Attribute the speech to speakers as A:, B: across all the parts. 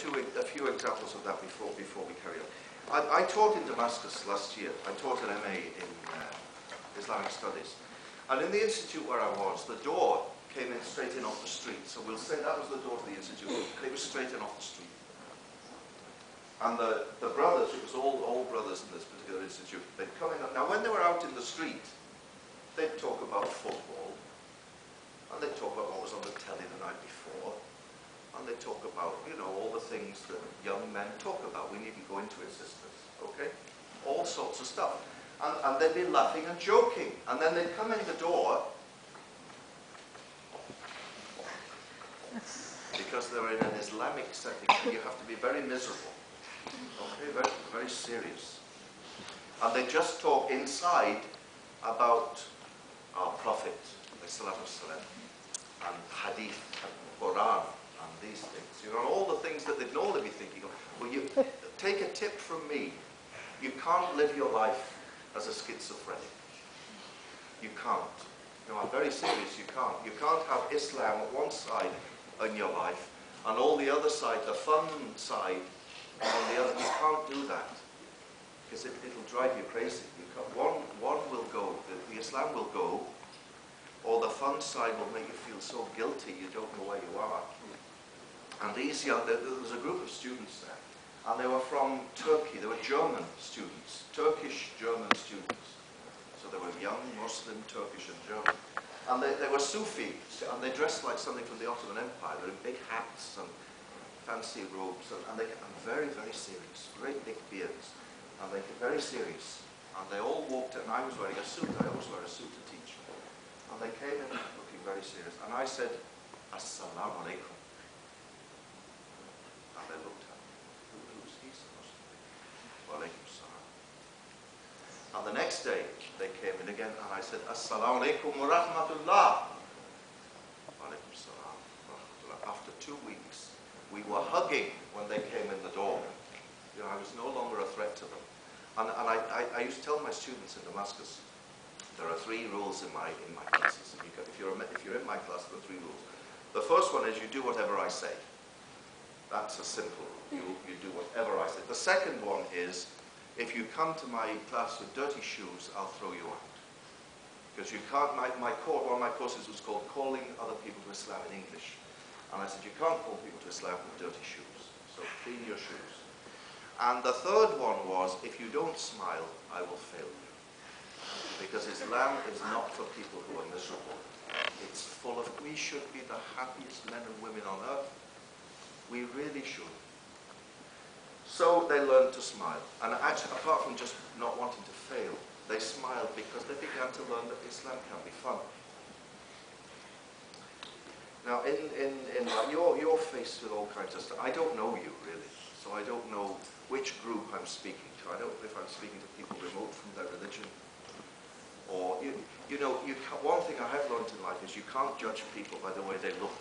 A: a few examples of that before we carry on. I taught in Damascus last year. I taught an MA in Islamic Studies. And in the institute where I was, the door came in straight in off the street. So we'll say that was the door to the institute. It was straight in off the street. And the brothers, it was all brothers in this particular institute, they'd come in. Now when they were out in the street, they'd talk about football. And they'd talk about what was on the telly the night before. And they'd talk about, you know, all the things that young men talk about. We needn't go into it, sisters. Okay? All sorts of stuff. And they'd be laughing and joking. And then they'd come in the door, because they're in an Islamic setting, and you have to be very miserable. Okay, very, very serious. And they just talk inside about our Prophet, and Hadith, and Quran, and these things. You know, all the things that they'd normally be thinking of. Well, you take a tip from me. You can't live your life as a schizophrenic. You can't. No, I'm very serious, you can't. You can't have Islam at one side in your life, and all the other side, the fun side, on the other. You can't do that, because it'll drive you crazy. You can't. One will go, the Islam will go, or the fun side will make you feel so guilty you don't know where you are. And these young, there was a group of students there, and they were from Turkey. They were German students, Turkish German students. So they were young, Muslim, Turkish and German. And they were Sufi, and they dressed like something from the Ottoman Empire. They were in big hats and fancy robes, and they were very, very serious, great big beards. And they were very serious. And they all walked in, and I was wearing a suit. I always wear a suit to teach. And they came in looking very serious. And I said, Assalamu alaikum. And they looked at me. Who's he supposed to be? Wa alaikum salam. And the next day, they came in again, and I said, Assalamu alaikum wa rahmatullah. Wa alaikum salam. After 2 weeks, we were hugging when they came in the door. You know, I was no longer a threat to them. And I used to tell my students in Damascus, there are 3 rules in my classes. If you're in my class, there are 3 rules. The first one is you do whatever I say. That's a simple rule. You do whatever I say. The second one is, if you come to my class with dirty shoes, I'll throw you out. Because you can't, one of my courses was called Calling Other People to Islam in English. And I said, you can't call people to Islam with dirty shoes. So clean your shoes. And the third one was, if you don't smile, I will fail you. Because Islam is not for people who are miserable. It's full of, we should be the happiest men and women on earth. We really should. So they learned to smile. And actually, apart from just not wanting to fail, they smiled because they began to learn that Islam can be fun. Now, you're faced with all kinds of stuff. I don't know you, really. So I don't know which group I'm speaking to. I don't know if I'm speaking to people remote from their religion. Or, one thing I have learned in life is you can't judge people by the way they look.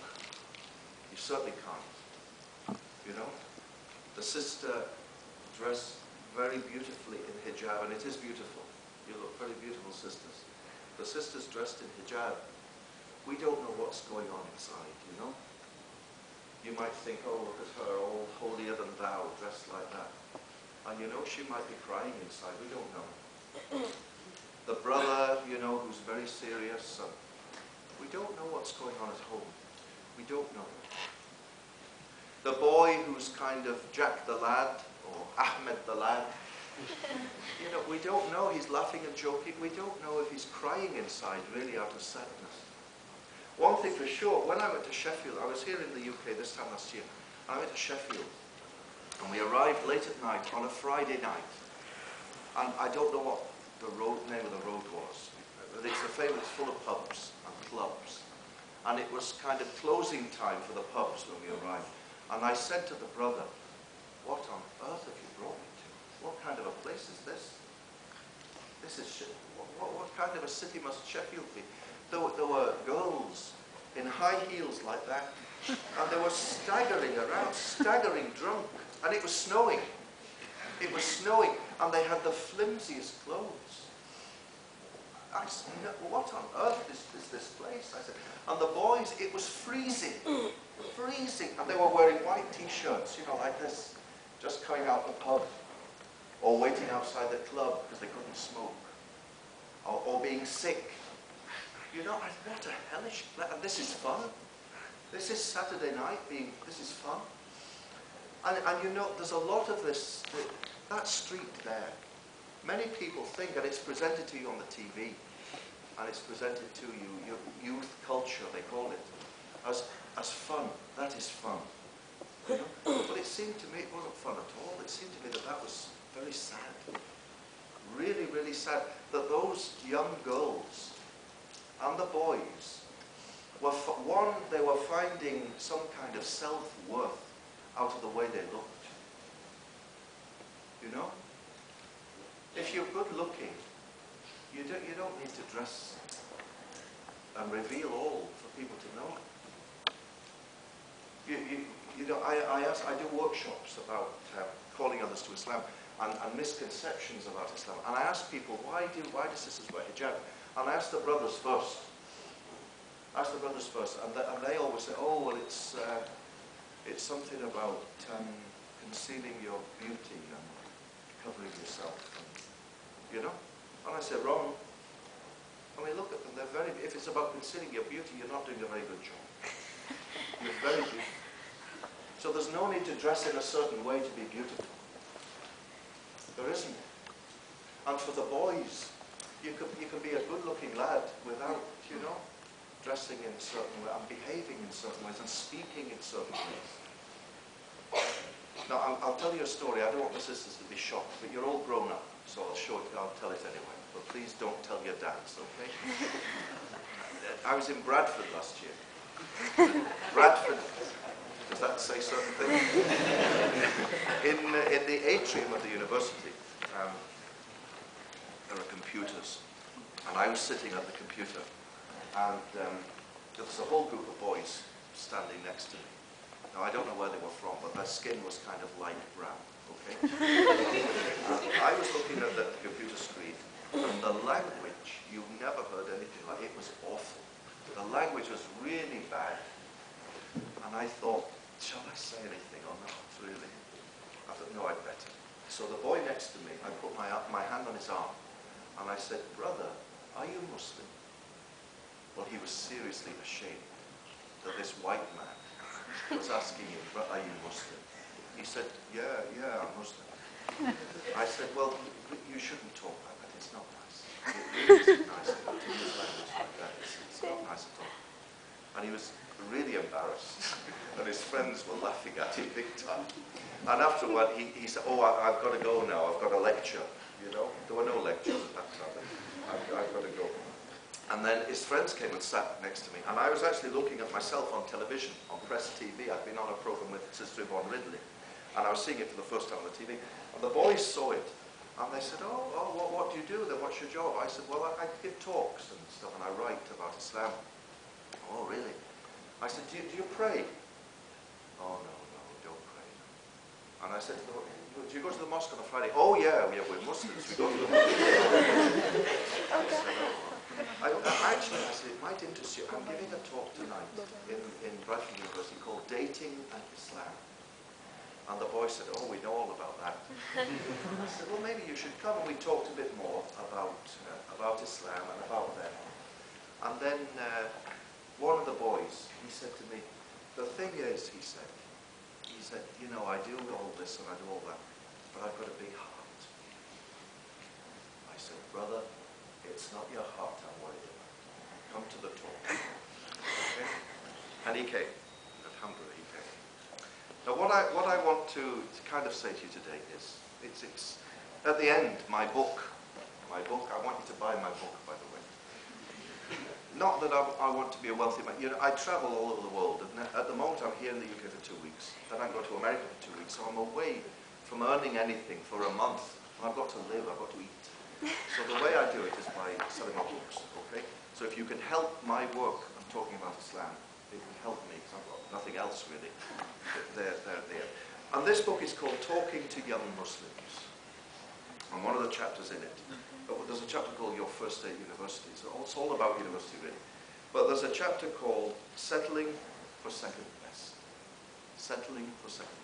A: You certainly can't. You know? The sister dressed very beautifully in hijab, and it is beautiful. You look very beautiful, sisters. The sisters dressed in hijab. We don't know what's going on inside, you know? You might think, oh, look at her, all holier than thou, dressed like that. And you know, she might be crying inside, we don't know. The brother, you know, who's very serious, we don't know what's going on at home. We don't know. The boy who's kind of Jack the lad, or Ahmed the lad, you know, we don't know, he's laughing and joking, we don't know if he's crying inside, really out of sadness. One thing for sure, when I went to Sheffield, I was here in the UK this time last year, and I went to Sheffield, and we arrived late at night on a Friday night, and I don't know what the name of the road was, but it's full of pubs and clubs, and it was kind of closing time for the pubs when we arrived, and I said to the brother, what on earth have you brought me to? What kind of a place is this? This is, what kind of a city must Sheffield be? There were girls in high heels like that, and they were staggering around, staggering drunk, and it was snowing. It was snowing, and they had the flimsiest clothes. I said, "No, what on earth is this place?" I said, and the boys, it was freezing, freezing, and they were wearing white t-shirts, you know, like this, just coming out the pub, or waiting outside the club because they couldn't smoke, or being sick. You know, what a hellish, and this is fun. This is Saturday night, this is fun. And you know, there's a lot of this, that street there. Many people think, and it's presented to you on the TV, and it's presented to you, your youth culture, they call it, as fun. That is fun. You know? But it seemed to me it wasn't fun at all. It seemed to me that that was very sad. Really, really sad that those young girls and the boys were, they were finding some kind of self-worth out of the way they looked. You know? If you're good looking, you don't need to dress and reveal all for people to know. You know, I do workshops about calling others to Islam and misconceptions about Islam. And I ask people, why do sisters wear hijab? And I ask the brothers first. And they always say, oh, well, it's something about concealing your beauty and covering yourself. And, you know? And I say, wrong. I mean, look at them. They're very. If it's about concealing your beauty, you're not doing a very good job. You're very beautiful. So there's no need to dress in a certain way to be beautiful. There isn't. And for the boys, you can be a good-looking lad without, you know, dressing in certain ways and behaving in certain ways and speaking in certain ways. Now, I'll tell you a story. I don't want the sisters to be shocked, but you're all grown up, so I'll tell it anyway. But please don't tell your dads, okay? I was in Bradford last year. Bradford. Does that say certain things? In the atrium of the university, there are computers, and I was sitting at the computer, and there was a whole group of boys standing next to me. Now, I don't know where they were from, but their skin was kind of light brown, okay? I was looking at the computer screen, and the language, you've never heard anything like it. It was awful. The language was really bad. And I thought, shall I say anything or not, really? I thought, no, I'd better. So the boy next to me, I put my hand on his arm, and I said, brother, are you Muslim? Well, he was seriously ashamed that this white man was asking him, are you Muslim? He said, yeah, I'm Muslim. I said, well, you shouldn't talk like that. It's not nice. It really isn't nice to use language like that. It's not nice at all. And he was really embarrassed. And his friends were laughing at him big time. And afterward, he said, oh, I've got to go now. I've got a lecture. You know, there were no lectures at that time. I've got to go. And then his friends came and sat next to me. And I was actually looking at myself on television, on Press TV. I'd been on a program with Sister Yvonne Ridley. And I was seeing it for the first time on the TV. And the boys saw it. And they said, oh, what do you do then? What's your job? I said, well, I give talks and stuff, and I write about Islam. Oh, really? I said, do you pray? Oh, no, don't pray. And I said, do you go to the mosque on a Friday? Oh, yeah, we're Muslims. We go to the mosque. Actually, I said, it might interest you. I'm giving a talk tonight in Bradford University called Dating and Islam. And the boy said, oh, we know all about that. I said, well, maybe you should come. And we talked a bit more about Islam and about them. And then one of the boys, he said to me, the thing is, he said, you know, I do all this and I do all that, but I've got a big heart. I said, brother, it's not your heart I'm worried about. Come to the talk. Okay? And he came. Alhamdulillah, he came. Now, what I want to kind of say to you today is, it's at the end, my book, I want you to buy my book, by the way. Not that I want to be a wealthy man. You know, I travel all over the world. And at the moment, I'm here in the UK for 2 weeks. Then I go to America for 2 weeks. So I'm away from earning anything for a month. And I've got to live, I've got to eat. So the way I do it is by selling my books, okay? So if you can help my work, I'm talking about Islam, it can help me, because I've got nothing else really. They're there. And this book is called Talking to Young Muslims. And one of the chapters in it, there's a chapter called Your First Day at University. So it's all about university, really. But there's a chapter called Settling for Second Best. Settling for Second